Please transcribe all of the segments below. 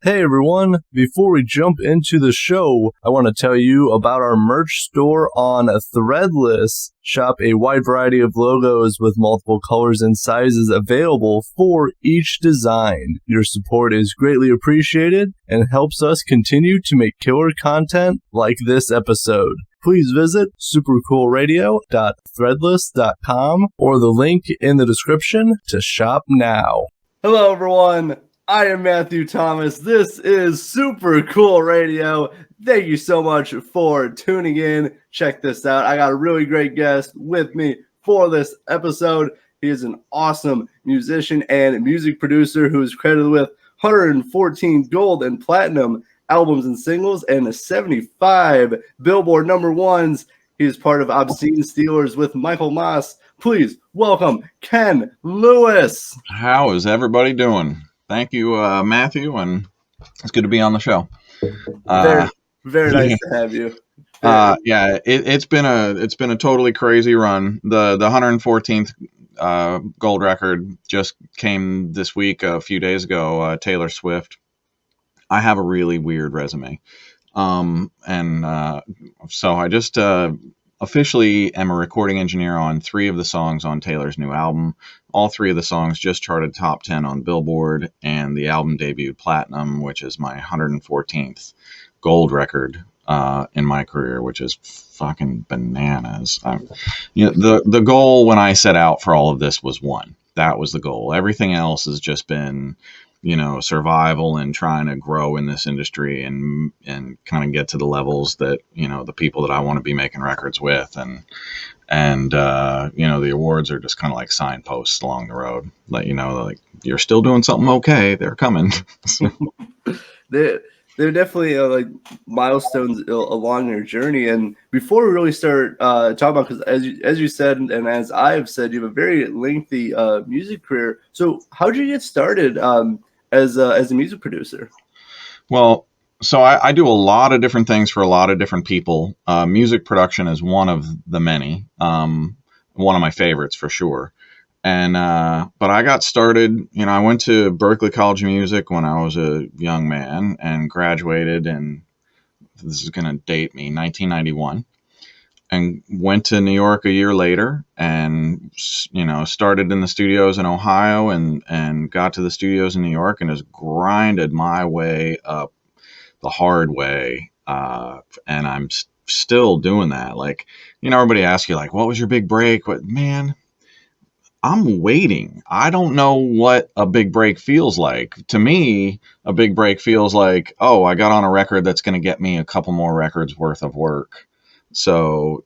Hey everyone, before we jump into the show, I want to tell you about our merch store on Threadless. Shop a wide variety of logos with multiple colors and sizes available for each design. Your support is greatly appreciated and helps us continue to make killer content like this episode. Please visit supercoolradio.threadless.com or the link in the description to shop now. Hello everyone. I am Matthew Thomas. This is Super Cool Radio. Thank you so much for tuning in. Check this out. I got a really great guest with me for this episode. He is an awesome musician and music producer who is credited with 114 gold and platinum albums and singles and 75 Billboard number ones. He is part of obSCENE Steelers with Michael Maas. Please welcome Ken Lewis. How is everybody doing? Thank you, Matthew, and it's good to be on the show. Very nice to have you. It's been a totally crazy run. The 114th gold record just came this week, a few days ago. Taylor Swift. I have a really weird resume, so I just officially am a recording engineer on 3 of the songs on Taylor's new album. All 3 of the songs just charted top 10 on Billboard, and the album debuted platinum, which is my 114th gold record in my career, which is fucking bananas. The goal when I set out for all of this was one. That was the goal. Everything else has just been, survival and trying to grow in this industry and kind of get to the levels that, the people that I want to be making records with. And the awards are just kind of like signposts along the road. Let you know, like, you're still doing something okay. They're coming. They're definitely like milestones along your journey. And before we really start talking about, because as you said, and as I have said, you have a very lengthy music career. So how did you get started as a music producer? Well, so I do a lot of different things for a lot of different people. Music production is one of the many, one of my favorites for sure. And but I got started, I went to Berklee College of Music when I was a young man and graduated, and this is going to date me, 1991, and went to New York a year later and, started in the studios in Ohio and got to the studios in New York and just grinded my way up the hard way. And I'm still doing that. Like, everybody asks you, like, what was your big break? Man, I'm waiting. I don't know what a big break feels like. To me, a big break feels like, oh, I got on a record that's going to get me a couple more records worth of work. So,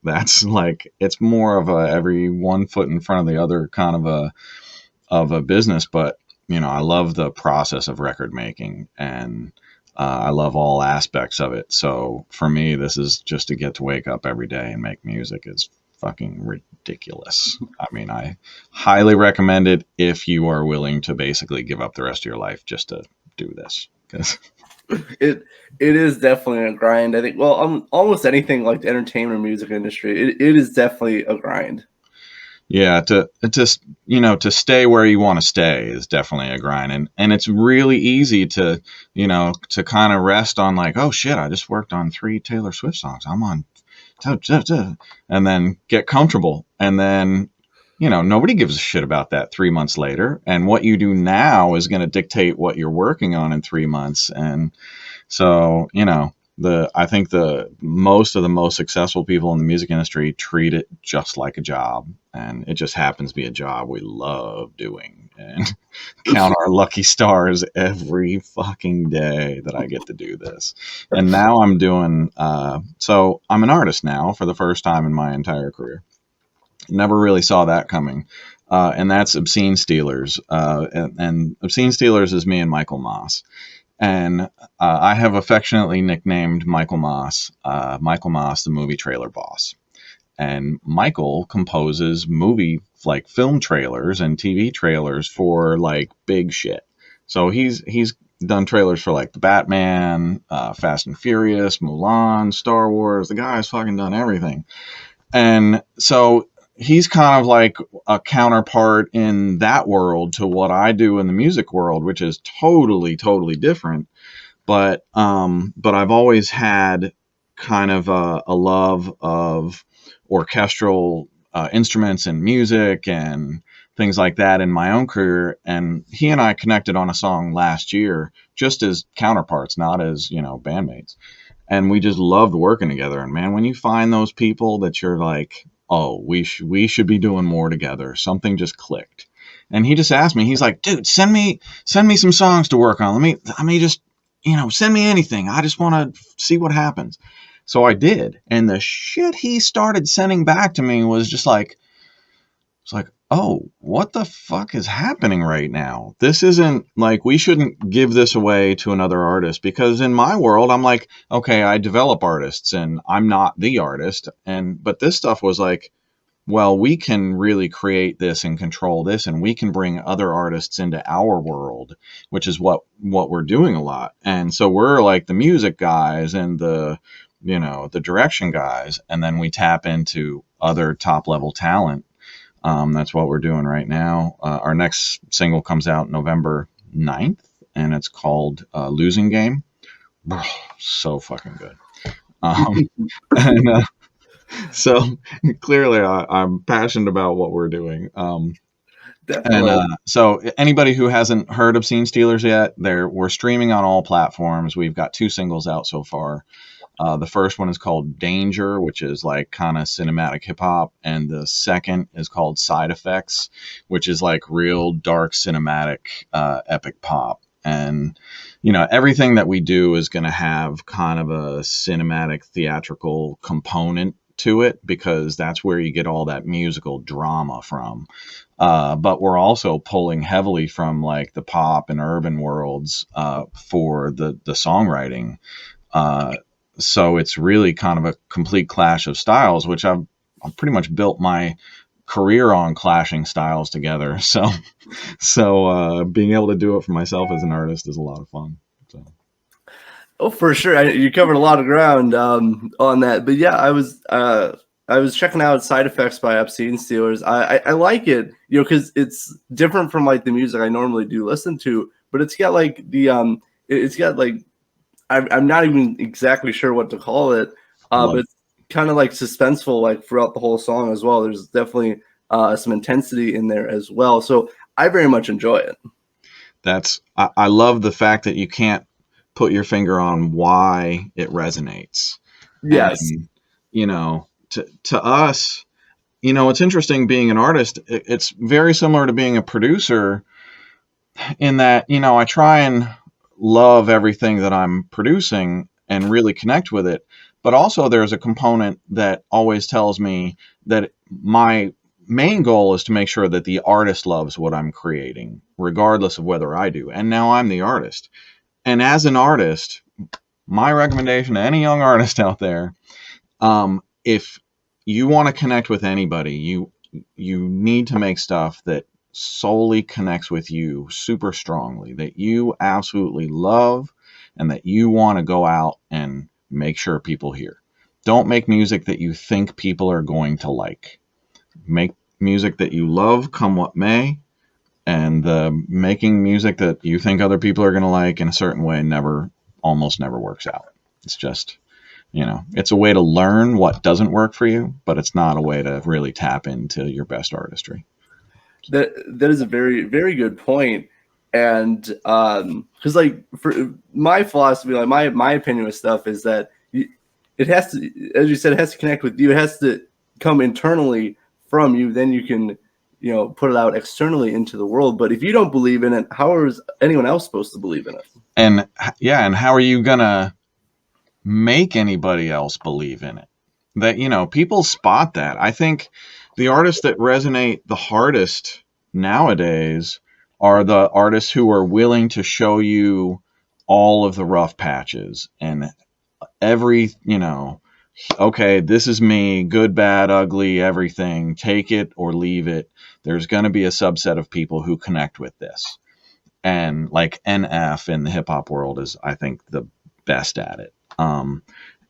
that's like, it's more of a every one foot in front of the other kind of a business. But, I love the process of record making, and I love all aspects of it. So for me, this is just to get to wake up every day and make music is fucking ridiculous. I mean, I highly recommend it if you are willing to basically give up the rest of your life just to do this. Because it is definitely a grind. I think, almost anything like the entertainment music industry, it is definitely a grind. Yeah, to stay where you want to stay is definitely a grind, and it's really easy to to kind of rest on, like, oh shit, I just worked on 3 Taylor Swift songs, I'm on, and then get comfortable, and then nobody gives a shit about that 3 months later, and what you do now is going to dictate what you're working on in 3 months, and so I think most of the most successful people in the music industry treat it just like a job, and it just happens to be a job we love doing, and count our lucky stars every fucking day that I get to do this. And now I'm doing, so I'm an artist now for the first time in my entire career. Never really saw that coming. And that's obSCENE Steelers. And obSCENE Steelers is me and Michael Maas. And I have affectionately nicknamed Michael Maas, the movie trailer boss. And Michael composes like film trailers and TV trailers for like big shit. So he's done trailers for like the Batman, Fast and Furious, Mulan, Star Wars. The guy's fucking done everything. And so he's kind of like a counterpart in that world to what I do in the music world, which is totally, totally different. But I've always had kind of a love of orchestral instruments and music and things like that in my own career. And he and I connected on a song last year, just as counterparts, not as, bandmates. And we just loved working together. And man, when you find those people that you're like, oh, we should be doing more together, something just clicked. And he just asked me, he's like, dude, send me some songs to work on. Let me just, send me anything. I just want to see what happens. So I did. And the shit he started sending back to me was just like, it's like, oh, what the fuck is happening right now? This isn't like, we shouldn't give this away to another artist, because in my world, I'm like, okay, I develop artists and I'm not the artist. But this stuff was like, well, we can really create this and control this, and we can bring other artists into our world, which is what we're doing a lot. And so we're like the music guys and the direction guys, and then we tap into other top level talent. That's what we're doing right now. Our next single comes out November 9th, and it's called Losing Game. So fucking good. And so clearly I'm passionate about what we're doing. So anybody who hasn't heard obSCENE Stealers yet, we're streaming on all platforms. We've got 2 singles out so far. The first one is called Danger, which is like kind of cinematic hip hop. And the second is called Side Effects, which is like real dark cinematic, epic pop. And, everything that we do is going to have kind of a cinematic theatrical component to it, because that's where you get all that musical drama from. But we're also pulling heavily from like the pop and urban worlds, for the songwriting. So it's really kind of a complete clash of styles, which I've pretty much built my career on clashing styles together. So being able to do it for myself as an artist is a lot of fun. So. Oh, for sure. You covered a lot of ground on that. But yeah, I was checking out Side Effects by obSCENE Stealers. I like it, because it's different from like the music I normally do listen to. But it's got like it's got like, I'm not even exactly sure what to call it, but it's kind of like suspenseful, like throughout the whole song as well. There's definitely some intensity in there as well. So I very much enjoy it. I love the fact that you can't put your finger on why it resonates. Yes. And, to us, it's interesting being an artist. It's very similar to being a producer in that, I try and love everything that I'm producing and really connect with it. But also there's a component that always tells me that my main goal is to make sure that the artist loves what I'm creating, regardless of whether I do. And now I'm the artist. And as an artist, my recommendation to any young artist out there, if you want to connect with anybody, you need to make stuff that solely connects with you super strongly, that you absolutely love, and that you want to go out and make sure people hear. Don't make music that you think people are going to like. Make music that you love, come what may. And making music that you think other people are going to like in a certain way almost never works out. It's just, it's a way to learn what doesn't work for you, but it's not a way to really tap into your best artistry. That is a very, very good point. And because like for my philosophy, like my opinion with stuff is that it has to, as you said, it has to connect with you. It has to come internally from you. Then you can, put it out externally into the world. But if you don't believe in it, how is anyone else supposed to believe in it? And and how are you gonna make anybody else believe in it? That, people spot that. I think the artists that resonate the hardest nowadays are the artists who are willing to show you all of the rough patches and every, okay, this is me, good, bad, ugly, everything, take it or leave it. There's going to be a subset of people who connect with this. And like NF in the hip hop world is, I think, the best at it.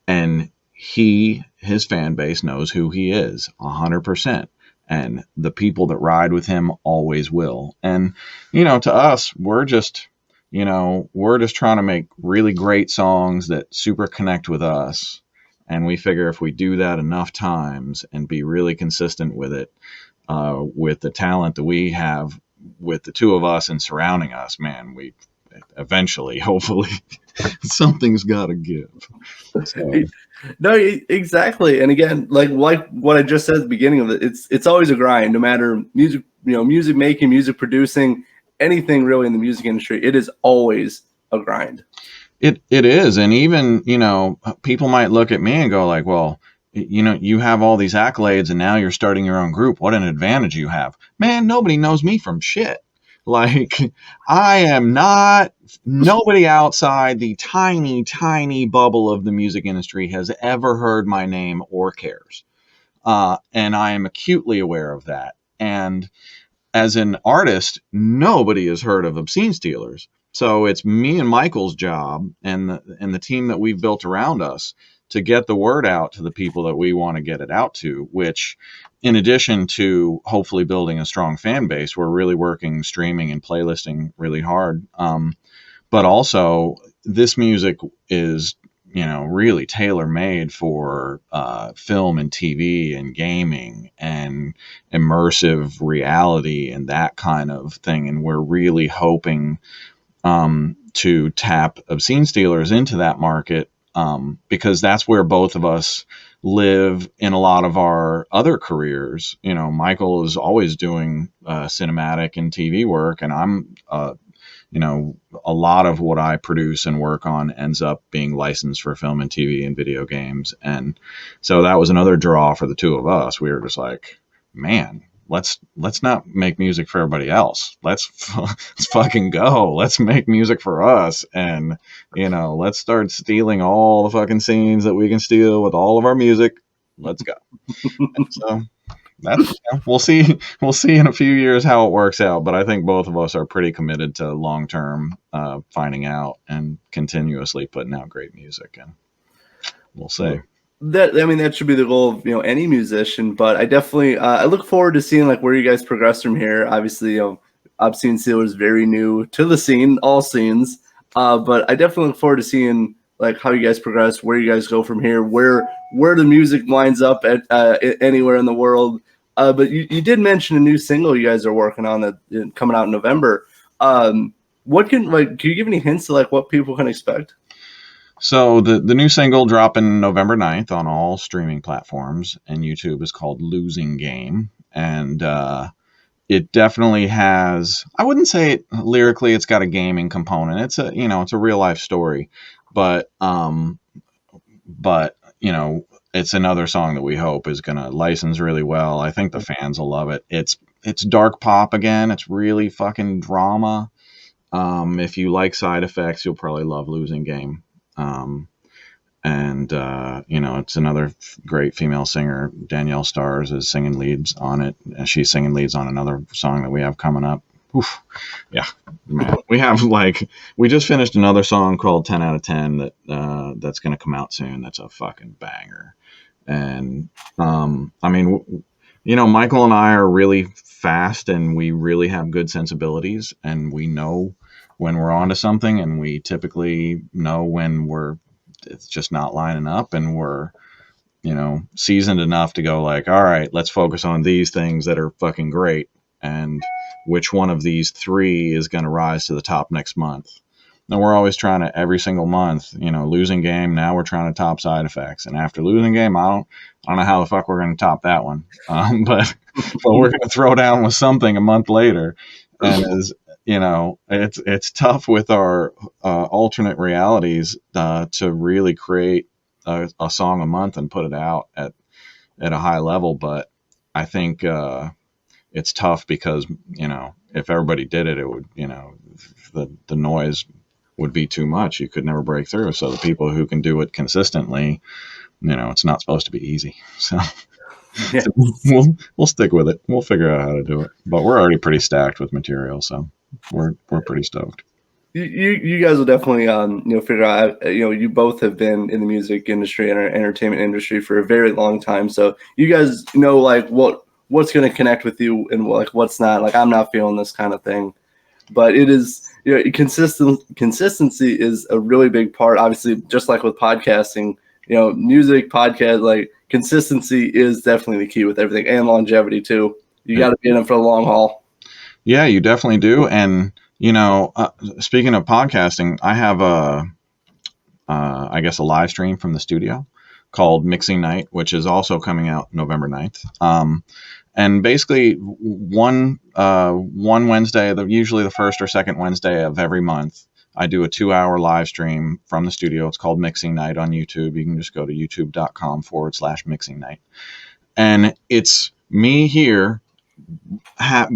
And his fan base knows who he is 100%. and the people that ride with him always will. And, you know, to us, we're just trying to make really great songs that super connect with us. And we figure if we do that enough times and be really consistent with it, with the talent that we have with the two of us and surrounding us, man, we eventually, hopefully, something's got to give. So. No, exactly. And again, like what I just said at the beginning of it, it's always a grind, no matter music, music making, music producing, anything really in the music industry. It is always a grind. It is. And even, people might look at me and go like, well, you have all these accolades and now you're starting your own group. What an advantage you have. Man, nobody knows me from shit. Like, I am not, nobody outside the tiny, tiny bubble of the music industry has ever heard my name or cares. And I am acutely aware of that. And as an artist, nobody has heard of obSCENE Stealers. So it's me and Michael's job and the team that we've built around us to get the word out to the people that we want to get it out to, which, in addition to hopefully building a strong fan base, we're really working streaming and playlisting really hard. But also, this music is, really tailor-made for film and TV and gaming and immersive reality and that kind of thing. And we're really hoping to tap obSCENE Stealers into that market, because that's where both of us live in a lot of our other careers. Michael is always doing cinematic and TV work, and I'm a lot of what I produce and work on ends up being licensed for film and TV and video games. And so that was another draw for the two of us. We were just like, man, let's not make music for everybody else. Let's fucking go. Let's make music for us. And, let's start stealing all the fucking scenes that we can steal with all of our music. Let's go. So that's, we'll see in a few years how it works out. But I think both of us are pretty committed to long-term finding out and continuously putting out great music. And we'll see. That should be the goal of any musician. But I definitely I look forward to seeing like where you guys progress from here. Obviously, obSCENE Stealers is very new to the scene, all scenes. But I definitely look forward to seeing like how you guys progress, where you guys go from here, where the music winds up at anywhere in the world. But you did mention a new single you guys are working on that coming out in November. Can you give any hints to like what people can expect? So the new single dropping November 9th on all streaming platforms and YouTube is called Losing Game. And it definitely has, I wouldn't say it, lyrically it's got a gaming component. It's a real life story, but it's another song that we hope is going to license really well. I think the fans will love it. It's dark pop again. It's really fucking drama. If you like Side Effects, you'll probably love Losing Game. It's another great female singer. Danielle Stars is singing leads on it. And she's singing leads on another song that we have coming up. Oof. Yeah, man. We just finished another song called 10 out of 10 that's going to come out soon. That's a fucking banger. And, Michael and I are really fast and we really have good sensibilities and we know when we're onto something, and we typically know when it's just not lining up, and we're, seasoned enough to go like, all right, let's focus on these things that are fucking great. And which one of these three is going to rise to the top next month? And we're always trying to, every single month, Losing Game. Now we're trying to top Side Effects. And after Losing Game, I don't know how the fuck we're going to top that one. But we're going to throw down with something a month later. And it's tough with our alternate realities to really create a song a month and put it out at a high level. But I think it's tough because, if everybody did it, it would, the noise would be too much. You could never break through. So the people who can do it consistently, it's not supposed to be easy. So yeah. We'll stick with it. We'll figure out how to do it. But we're already pretty stacked with material, so we're pretty stoked. You guys will definitely figure out. You both have been in the music industry and entertainment industry for a very long time, so you guys know like what what's going to connect with you and like what's not. Like, I'm not feeling this kind of thing. But it is, consistency is a really big part. Obviously, just like with podcasting, music, podcast, like consistency is definitely the key with everything, and longevity too. You got to be in it for the long haul. Yeah, you definitely do. And, speaking of podcasting, I have I guess a live stream from the studio called Mixing Night, which is also coming out November 9th. And basically one Wednesday, usually the first or second Wednesday of every month, I do a 2-hour live stream from the studio. It's called Mixing Night on YouTube. You can just go to youtube.com/Mixing Night. And it's me here.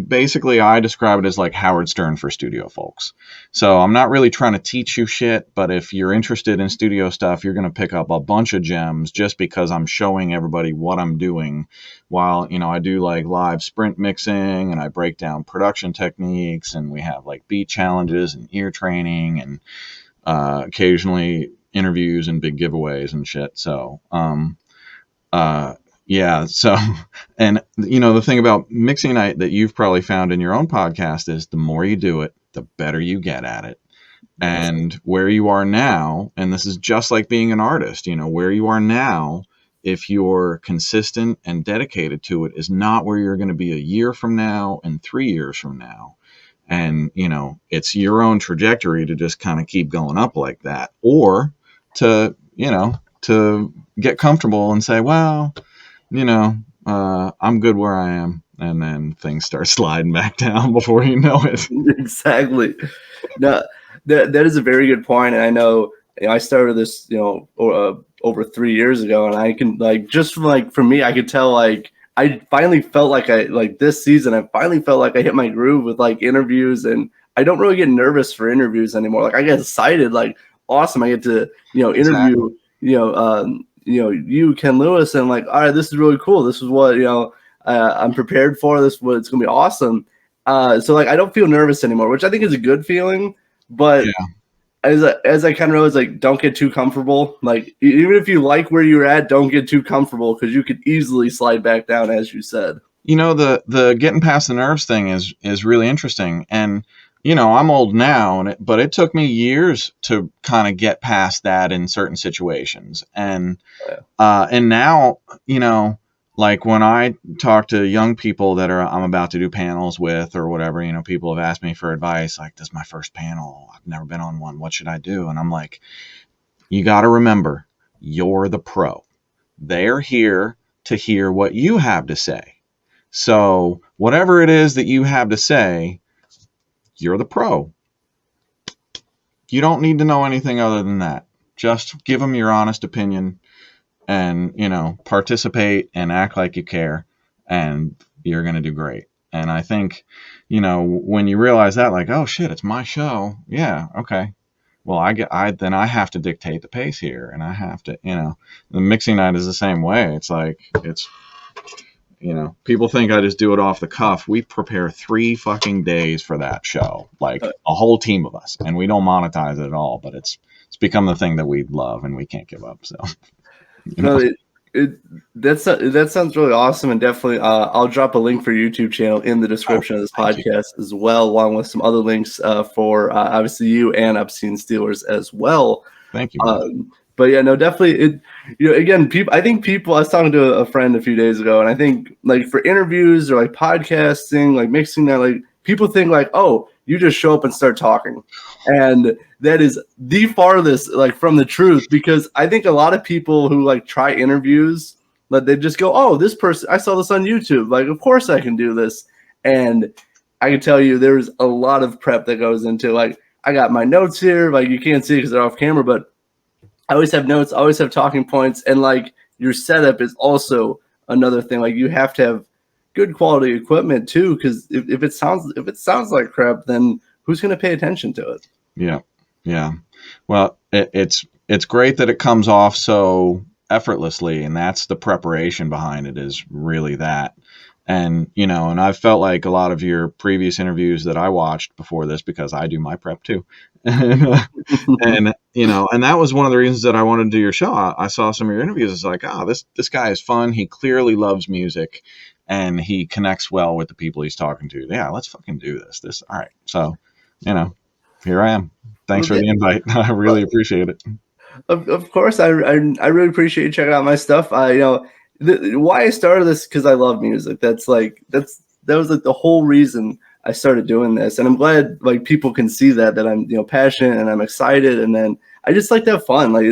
Basically, I describe it as like Howard Stern for studio folks. So I'm not really trying to teach you shit, but if you're interested in studio stuff, you're going to pick up a bunch of gems just because I'm showing everybody what I'm doing while, I do like live sprint mixing and I break down production techniques, and we have like beat challenges and ear training and occasionally interviews and big giveaways and shit. So, yeah. So, and the thing about Mixing Night that you've probably found in your own podcast is the more you do it, the better you get at it. And where you are now, and this is just like being an artist, where you are now, if you're consistent and dedicated to it, is not where you're going to be a year from now and 3 years from now. And, it's your own trajectory to just kind of keep going up like that, or to get comfortable and say, well, I'm good where I am. And then things start sliding back down before you know it. Exactly. No, that is a very good point. And I know, I started this, over 3 years ago, and I can for me, I could tell, I finally felt like this season, I finally felt like I hit my groove with like interviews, and I don't really get nervous for interviews anymore. Like, I get excited, like, awesome. I get to, interview, you, Ken Lewis, and like, all right, this is really cool. This is what, I'm prepared for. This is what it's going to be awesome. So like, I don't feel nervous anymore, which I think is a good feeling, but as I kind of realized, like, don't get too comfortable. Like, even if you like where you're at, don't get too comfortable, because you could easily slide back down, as you said. The getting past the nerves thing is really interesting. And, I'm old now, but it took me years to kind of get past that in certain situations. And, and now, like when I talk to young people that I'm about to do panels with or whatever, people have asked me for advice. Like, this is my first panel. I've never been on one. What should I do? And I'm like, you got to remember, you're the pro. They're here to hear what you have to say. So whatever it is that you have to say, you're the pro. You don't need to know anything other than that. Just give them your honest opinion and, participate and act like you care, and you're going to do great. And I think, when you realize that, like, oh shit, it's my show. Yeah. Okay. Well, then I have to dictate the pace here, and I have to, the Mixing Night is the same way. It's like, people think I just do it off the cuff. We prepare 3 fucking days for that show, like a whole team of us, and we don't monetize it at all, but it's become the thing that we love and we can't give up. So, that sounds really awesome. And definitely, I'll drop a link for your YouTube channel in the description of this podcast as well, along with some other links for obviously you and obSCENE Steelers as well. Thank you. But yeah, no, definitely. Again, I think I was talking to a friend a few days ago, and I think like for interviews or like podcasting, like Mixing That, like people think like, oh, you just show up and start talking. And that is the farthest like from the truth, because I think a lot of people who like try interviews, like they just go, oh, this person, I saw this on YouTube. Like, of course I can do this. And I can tell you there's a lot of prep that goes into, like, I got my notes here. Like, you can't see because they're off camera, but I always have notes, I always have talking points, and like your setup is also another thing. Like, you have to have good quality equipment too, because if it sounds like crap, then who's going to pay attention to it? Yeah. Well, it's great that it comes off so effortlessly, and that's the preparation behind it, is really that. And, and I've felt like a lot of your previous interviews that I watched before this, because I do my prep too. and that was one of the reasons that I wanted to do your show. I saw some of your interviews. It's like, this guy is fun. He clearly loves music. and he connects well with the people he's talking to. Yeah, let's fucking do this. All right. So, here I am. Thanks for the invite. I really appreciate it. Of course, I really appreciate you checking out my stuff. Why I started this, because I love music. That was like the whole reason I started doing this, and I'm glad like people can see that I'm passionate and I'm excited, and then I just like to have fun. Like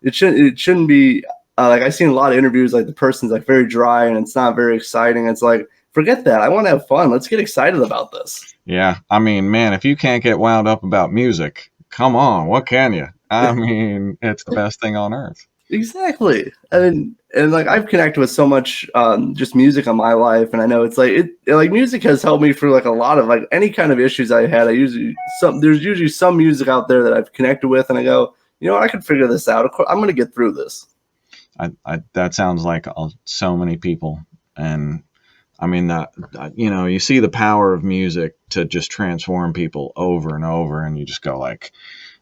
it shouldn't be like I've seen a lot of interviews like the person's like very dry and it's not very exciting. It's like, forget that. I want to have fun. Let's get excited about this. Yeah, I mean, man, if you can't get wound up about music, come on, what can you? I mean, it's the best thing on earth. Exactly. And like I've connected with so much just music in my life, and I know it's like music has helped me through like a lot of like any kind of issues I had. There's usually some music out there that I've connected with, and I go, I can figure this out. Of course, I'm going to get through this. That sounds like so many people, and I mean that you see the power of music to just transform people over and over, and you just go like,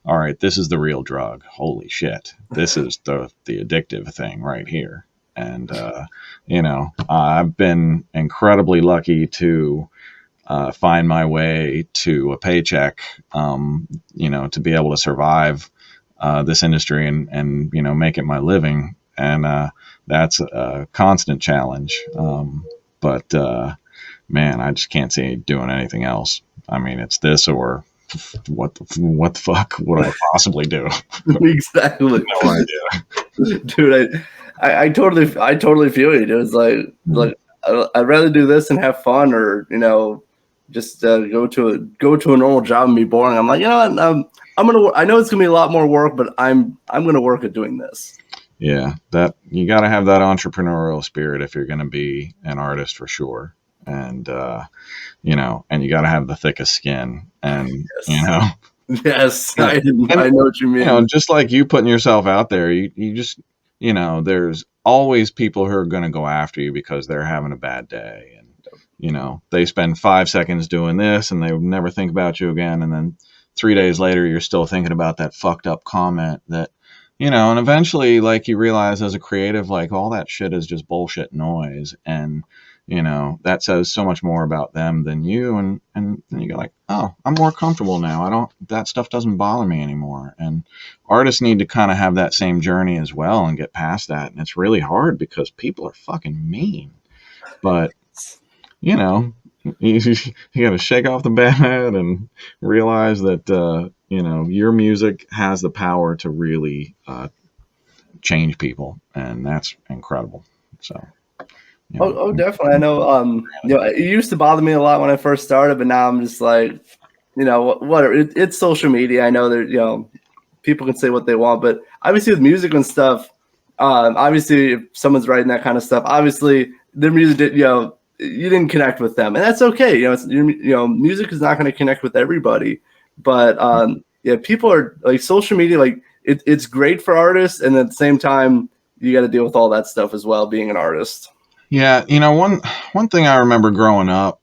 all right, this is the real drug. Holy shit. This is the addictive thing right here. And, I've been incredibly lucky to find my way to a paycheck, to be able to survive this industry and make it my living. And that's a constant challenge. But man, I just can't see doing anything else. I mean, it's this or what the fuck would I possibly do? Exactly. No idea. Dude, I totally feel you. It was like I'd rather do this and have fun, or just go to a normal job and be boring. I'm like, I know it's gonna be a lot more work, but I'm gonna work at doing this. Yeah, that you got to have that entrepreneurial spirit if you're going to be an artist for sure. And and you got to have the thickest skin, and Yes, I know what you mean. Just like you putting yourself out there, you just there's always people who are going to go after you because they're having a bad day, and they spend 5 seconds doing this and they would never think about you again, and then 3 days later you're still thinking about that fucked up comment that and eventually like you realize as a creative, like all that shit is just bullshit noise, and that says so much more about them than you. And then you go like, oh, I'm more comfortable now. That stuff doesn't bother me anymore. And artists need to kind of have that same journey as well and get past that. And it's really hard because people are fucking mean. But, you got to shake off the bad and realize that, your music has the power to really change people. And that's incredible. So. Oh, definitely. I know. It used to bother me a lot when I first started, but now I'm just like, whatever. It's social media. I know that people can say what they want, but obviously with music and stuff, obviously if someone's writing that kind of stuff, obviously their music did, you didn't connect with them, and that's okay. Music is not going to connect with everybody, but people are like social media. Like it's great for artists, and at the same time, you got to deal with all that stuff as well, being an artist. Yeah, one thing I remember growing up,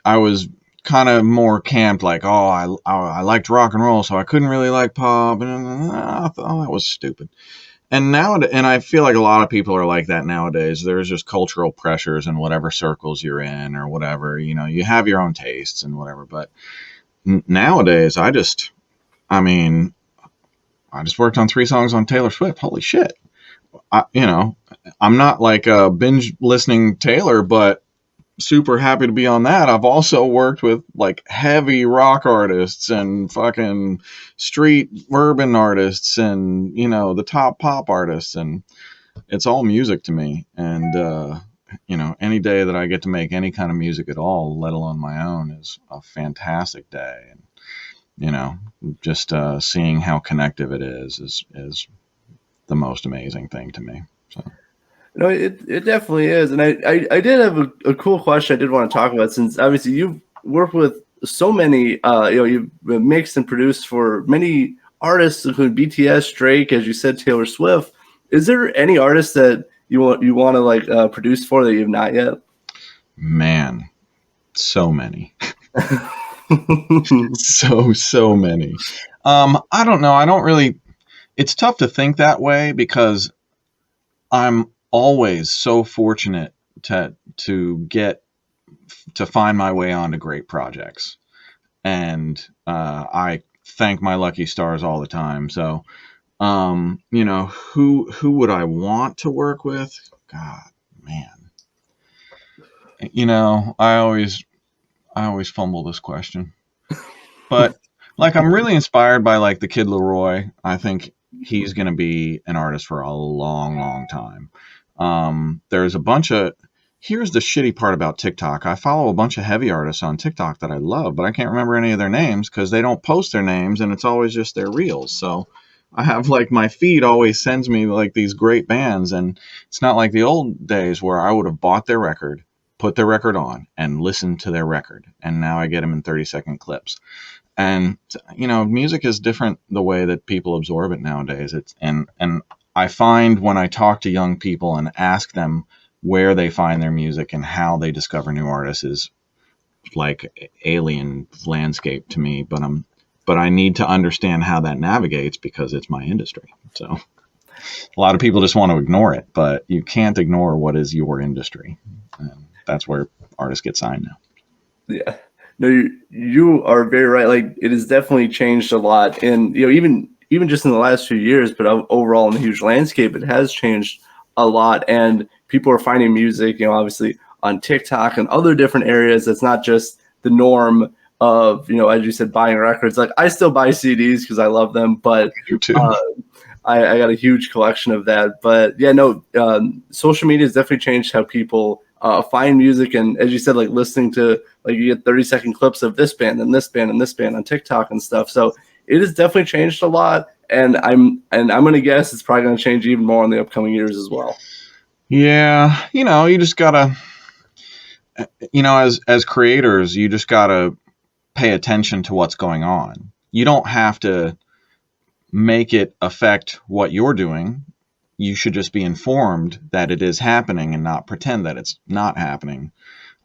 I was kind of more camped, like, oh, I liked rock and roll, so I couldn't really like pop, and I thought that was stupid. And I feel like a lot of people are like that nowadays. There's just cultural pressures in whatever circles you're in or whatever. You have your own tastes and whatever. But nowadays, I just worked on 3 songs on Taylor Swift. Holy shit. I'm not like a binge listening Taylor, but super happy to be on that. I've also worked with like heavy rock artists and fucking street urban artists and, the top pop artists, and it's all music to me. And, any day that I get to make any kind of music at all, let alone my own, is a fantastic day. And, just seeing how connective it is the most amazing thing to me. So. No, it definitely is. And I did have a cool question I did want to talk about, since obviously you've worked with so many, you've mixed and produced for many artists, including BTS, Drake, as you said, Taylor Swift. Is there any artist that you want to like produce for that you've not yet? Man, so many. so many. I don't know. It's tough to think that way because I'm always so fortunate to get to find my way onto great projects. And I thank my lucky stars all the time. So, who would I want to work with? God, man. I always fumble this question. But like, I'm really inspired by like the Kid Leroy. I think he's going to be an artist for a long, long time. There's a bunch of, here's the shitty part about TikTok. I follow a bunch of heavy artists on TikTok that I love, but I can't remember any of their names because they don't post their names and it's always just their reels. So I have like, my feed always sends me like these great bands, and it's not like the old days where I would have bought their record, put their record on, and listened to their record. And now I get them in 30-second clips. And, music is different the way that people absorb it nowadays. And I find when I talk to young people and ask them where they find their music and how they discover new artists is like alien landscape to me, but I need to understand how that navigates because it's my industry. So a lot of people just want to ignore it, but you can't ignore what is your industry. And that's where artists get signed now. Yeah. No, you are very right. Like, it has definitely changed a lot. And, even just in the last few years, but overall in the huge landscape, it has changed a lot. And people are finding music, obviously on TikTok and other different areas. That's not just the norm of, as you said, buying records. Like, I still buy CDs because I love them, but I got a huge collection of that. But yeah, no, social media has definitely changed how people find music. And as you said, like, listening to, like, you get 30-second clips of this band and this band and this band on TikTok and stuff. So it has definitely changed a lot. And I'm going to guess it's probably going to change even more in the upcoming years as well. Yeah. You just gotta, as creators, you just gotta pay attention to what's going on. You don't have to make it affect what you're doing. You should just be informed that it is happening and not pretend that it's not happening.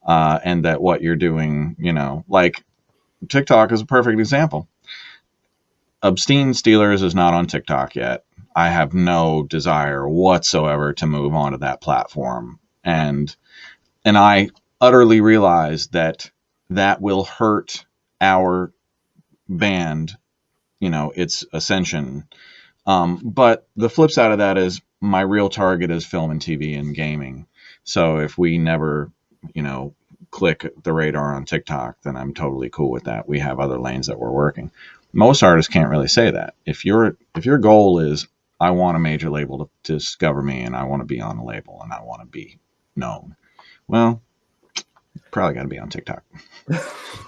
And that what you're doing, like TikTok is a perfect example. obSCENE Steelers is not on TikTok yet. I have no desire whatsoever to move on to that platform. And I utterly realize that will hurt our band, its ascension. But the flip side of that is my real target is film and TV and gaming. So if we never, click the radar on TikTok, then I'm totally cool with that. We have other lanes that we're working. Most artists can't really say that. If your goal is, I want a major label to discover me and I want to be on a label and I want to be known, well, probably got to be on TikTok.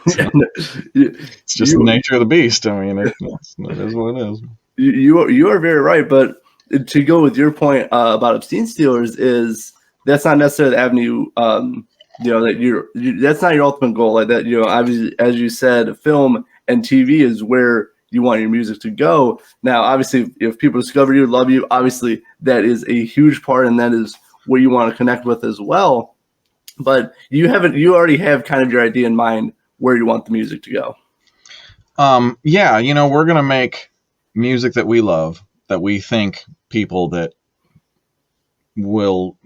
So, it's just the nature of the beast. I mean, it is what it is. You are very right, but to go with your point about obSCENE Steelers, is that's not necessarily the avenue. That that's not your ultimate goal. Like that, obviously, as you said, film and TV is where you want your music to go. Now, obviously, if people discover you, love you, obviously that is a huge part, and that is what you want to connect with as well. But you already have kind of your idea in mind where you want the music to go. Yeah, we're gonna make music that we love, that we think people that will,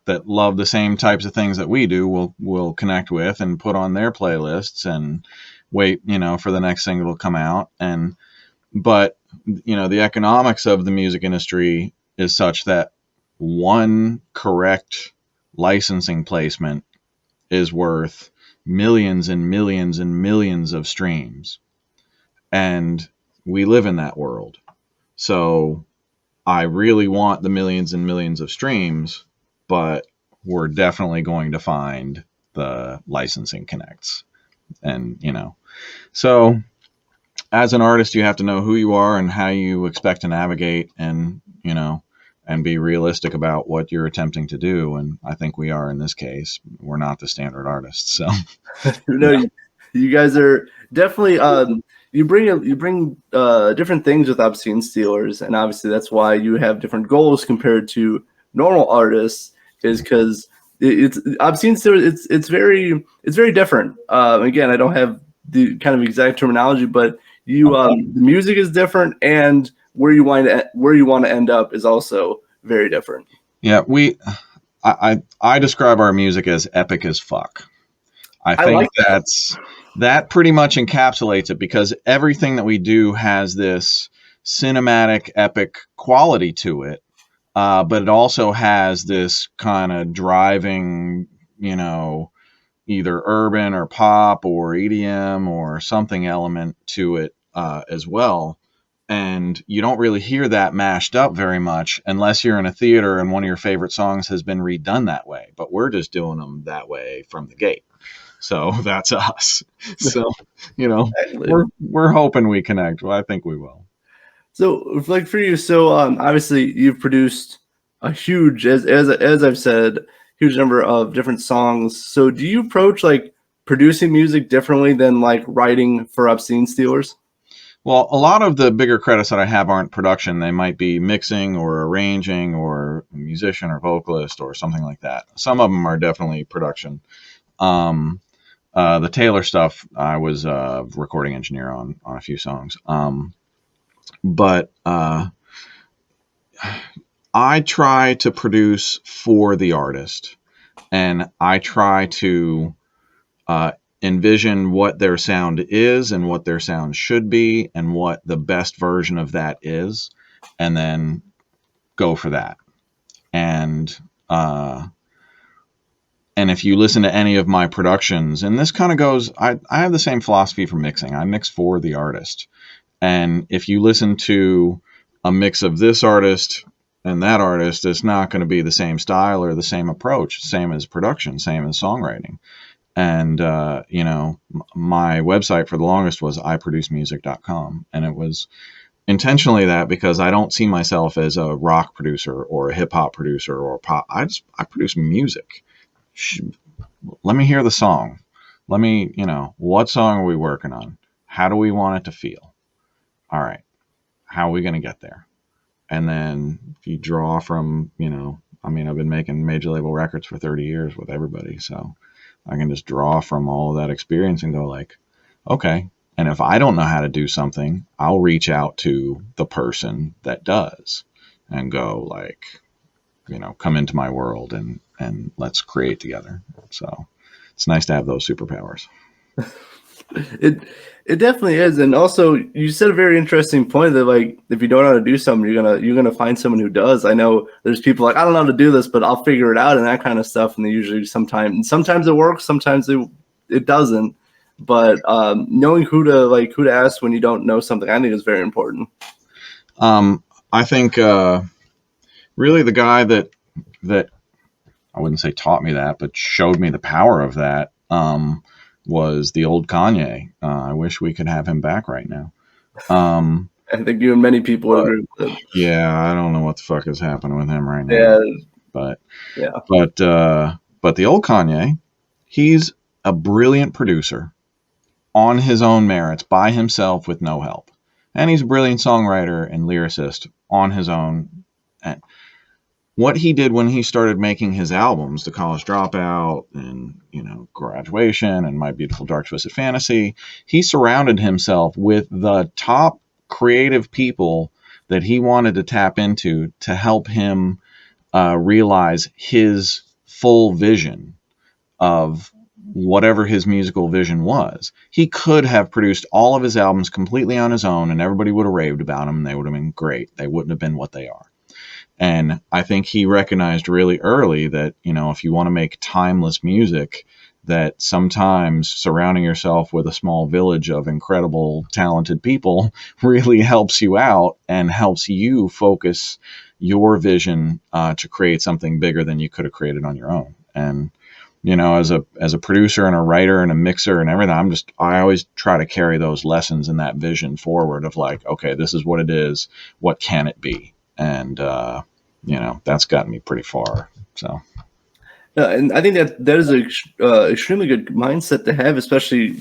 that love the same types of things that we do will connect with and put on their playlists and wait, for the next single to come out. But the economics of the music industry is such that one correct licensing placement is worth millions and millions and millions of streams. And we live in that world. So I really want the millions and millions of streams, but we're definitely going to find the licensing connects. And, so as an artist, you have to know who you are and how you expect to navigate and, and be realistic about what you're attempting to do. And I think we are in this case. We're not the standard artists. So, you guys are definitely, you bring different things with obSCENE Steelers, and obviously that's why you have different goals compared to normal artists. Is because it's obSCENE Steelers. It's very different. Again, I don't have the kind of exact terminology, but the music is different, and where you want to end up is also very different. Yeah, I describe our music as epic as fuck. I I think like that. that pretty much encapsulates it, because everything that we do has this cinematic epic quality to it. But it also has this kind of driving, either urban or pop or EDM or something element to it as well. And you don't really hear that mashed up very much unless you're in a theater and one of your favorite songs has been redone that way. But we're just doing them that way from the gate. So that's us. So, Exactly. we're hoping we connect. Well, I think we will. So, like for you, so obviously you've produced a huge, as I've said, huge number of different songs. So, do you approach like producing music differently than like writing for obscene Steelers? Well, a lot of the bigger credits that I have aren't production. They might be mixing or arranging or musician or vocalist or something like that. Some of them are definitely production. Um, the Taylor stuff, I was a recording engineer on a few songs. But I try to produce for the artist, and I try to envision what their sound is and what their sound should be and what the best version of that is, and then go for that. And if you listen to any of my productions, and this kind of goes, I have the same philosophy for mixing. I mix for the artist. And if you listen to a mix of this artist and that artist, it's not going to be the same style or the same approach, same as production, same as songwriting. And, my website for the longest was iproducemusic.com. And it was intentionally that because I don't see myself as a rock producer or a hip hop producer or pop. I produce music. Let me hear the song. Let me, what song are we working on? How do we want it to feel? All right. How are we going to get there? And then if you draw from, I've been making major label records for 30 years with everybody. So I can just draw from all of that experience and go like, okay. And if I don't know how to do something, I'll reach out to the person that does and go like, come into my world and let's create together. So it's nice to have those superpowers. It definitely is, and also you said a very interesting point that like if you don't know how to do something, you're gonna find someone who does. I know there's people like I don't know how to do this, but I'll figure it out and that kind of stuff. And they usually sometimes it works, sometimes it doesn't. But knowing who to ask when you don't know something, I think is very important. I think really the guy that I wouldn't say taught me that, but showed me the power of that. Was the old Kanye. I wish we could have him back right now. I think you and many people would agree with it. Yeah, I don't know what the fuck is happening with him right now. Yeah, But yeah. but the old Kanye, he's a brilliant producer on his own merits by himself with no help. And he's a brilliant songwriter and lyricist on his own. And what he did when he started making his albums, The College Dropout and, Graduation and My Beautiful Dark Twisted Fantasy, he surrounded himself with the top creative people that he wanted to tap into to help him realize his full vision of whatever his musical vision was. He could have produced all of his albums completely on his own and everybody would have raved about them and they would have been great. They wouldn't have been what they are. And I think he recognized really early that, if you want to make timeless music, that sometimes surrounding yourself with a small village of incredible, talented people really helps you out and helps you focus your vision to create something bigger than you could have created on your own. And, as a producer and a writer and a mixer and everything, I always try to carry those lessons and that vision forward of like, okay, this is what it is. What can it be? And, that's gotten me pretty far. So. And I think that is an extremely good mindset to have, especially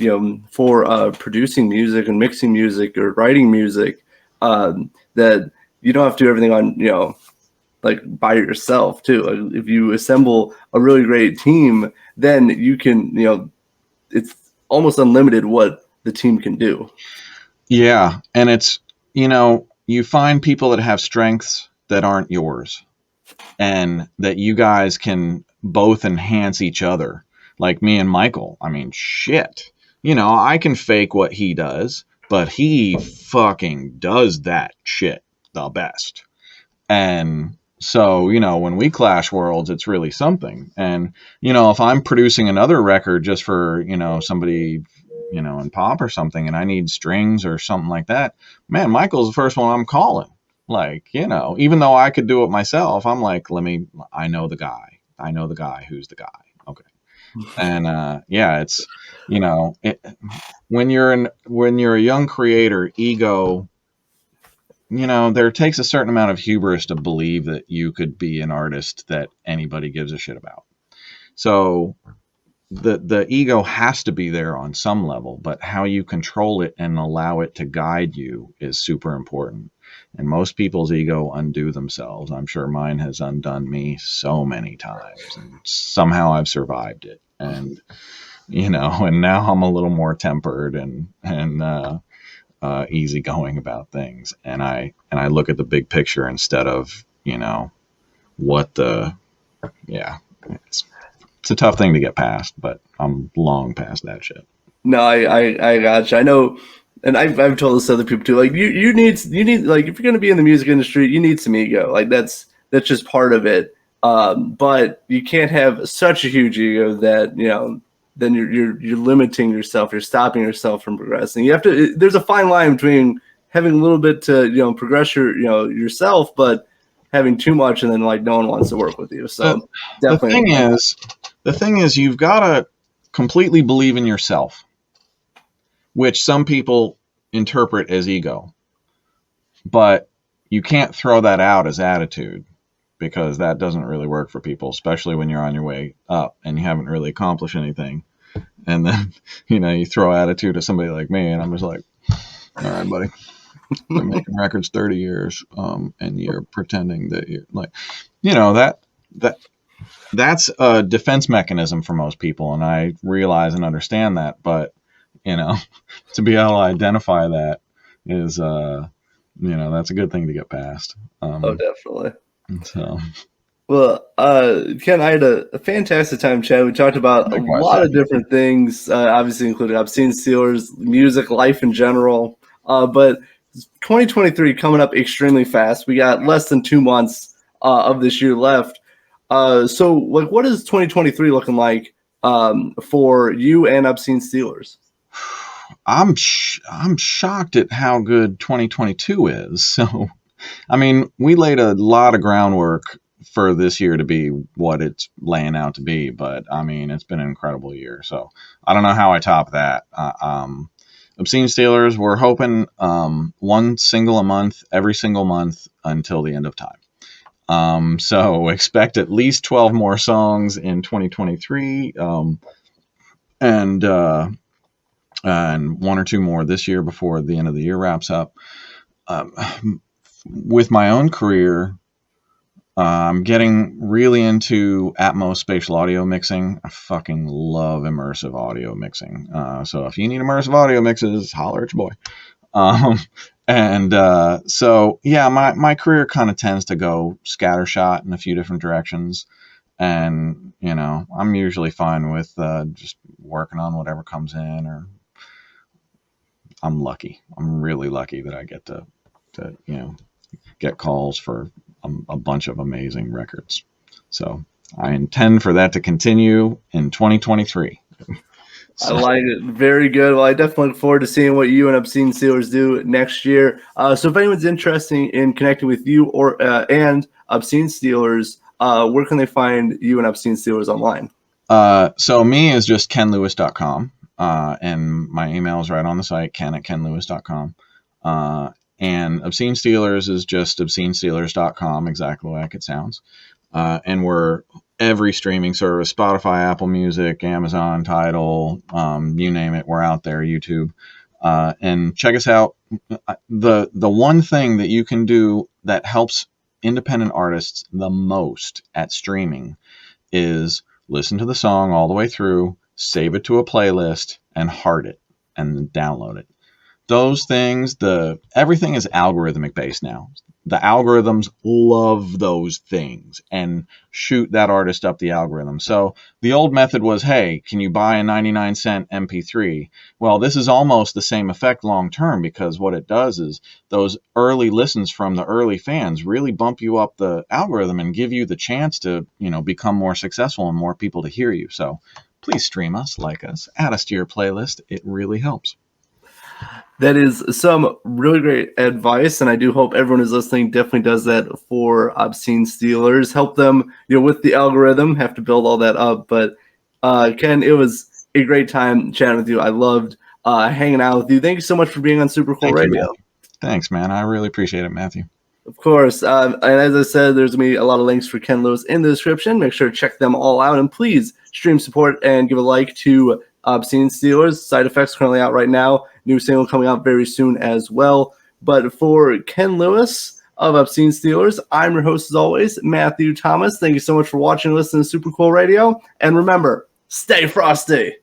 for producing music and mixing music or writing music. That you don't have to do everything on like by yourself too. Like, if you assemble a really great team, then you can it's almost unlimited what the team can do. Yeah, and it's you find people that have strengths that aren't yours, and that you guys can both enhance each other. Like me and Michael, I mean, shit. I can fake what he does, but he fucking does that shit the best. And so, when we clash worlds, it's really something. And, if I'm producing another record just for, somebody, in pop or something, and I need strings or something like that, man, Michael's the first one I'm calling. Like, even though I could do it myself, I'm like, I know the guy. I know the guy who's the guy. Okay. And, yeah, it's, when you're a young creator, ego, there takes a certain amount of hubris to believe that you could be an artist that anybody gives a shit about. So the ego has to be there on some level, but how you control it and allow it to guide you is super important. And most people's ego undo themselves. I'm sure mine has undone me so many times, and somehow I've survived it. And, and now I'm a little more tempered and easygoing about things, and I look at the big picture instead of it's a tough thing to get past, but I'm long past that shit. No, I gotcha. I know, and I've told this to other people too. Like you need like, if you're gonna be in the music industry, you need some ego. Like that's just part of it. But you can't have such a huge ego that then you're limiting yourself. You're stopping yourself from progressing. You have to. There's a fine line between having a little bit to progress yourself, but having too much and then like no one wants to work with you. So definitely. The thing is, you've got to completely believe in yourself, which some people interpret as ego, but you can't throw that out as attitude, because that doesn't really work for people, especially when you're on your way up and you haven't really accomplished anything. And then, you throw attitude at somebody like me, and I'm just like, all right, buddy, been making records 30 years, and you're pretending that you're like, that's a defense mechanism for most people. And I realize and understand that, but, to be able to identify that is, that's a good thing to get past. Oh, definitely. So, well, Ken, I had a fantastic time chatting. We talked about a lot of different things, obviously including obscene Steelers, music, life in general. But 2023 coming up extremely fast. We got less than 2 months of this year left. So, like, what is 2023 looking like for you and obscene Steelers? I'm shocked at how good 2022 is. So, I mean, we laid a lot of groundwork for this year to be what it's laying out to be, but I mean, it's been an incredible year. So I don't know how I top that. Obscene Steelers, we're hoping one single a month, every single month until the end of time. So expect at least 12 more songs in 2023, and one or two more this year before the end of the year wraps up. With my own career, I'm getting really into Atmos spatial audio mixing. I fucking love immersive audio mixing. So if you need immersive audio mixes, holler at your boy. So yeah, my career kind of tends to go scattershot in a few different directions. And, I'm usually fine with just working on whatever comes in, or I'm lucky. I'm really lucky that I get to get calls for a bunch of amazing records. So I intend for that to continue in 2023. So. I like it. Very good. Well, I definitely look forward to seeing what you and obscene Steelers do next year. So if anyone's interested in connecting with you and obscene Steelers, where can they find you and obscene Steelers online? So me is just kenlewis.com. And my email is right on the site, ken@kenlewis.com. And Obscene Steelers is just obscenesteelers.com, exactly like it sounds. And we're every streaming service, Spotify, Apple Music, Amazon, Tidal, you name it, we're out there, YouTube. And check us out. The one thing that you can do that helps independent artists the most at streaming is listen to the song all the way through, save it to a playlist, and heart it, and then download it. Those things, everything is algorithmic based now. the algorithms love those things and shoot that artist up the algorithm. So the old method was, hey, can you buy a 99-cent MP3? Well, this is almost the same effect long term, because what it does is those early listens from the early fans really bump you up the algorithm and give you the chance to, become more successful and more people to hear you. So please stream us, like us, add us to your playlist. It really helps. That is some really great advice, and I do hope everyone who's listening definitely does that for obscene Steelers. Help them, with the algorithm. Have to build all that up. But Ken, it was a great time chatting with you. I loved hanging out with you. Thank you so much for being on Super Cool Radio. Thanks, man. I really appreciate it, Matthew. Of course. And as I said, there's going to be a lot of links for Ken Lewis in the description. Make sure to check them all out. And please stream support and give a like to obscene Steelers. Side Effects currently out right now. New single coming out very soon as well. But for Ken Lewis of obscene Steelers, I'm your host as always, Matthew Thomas. Thank you so much for watching and listening to Super Cool Radio. And remember, stay frosty.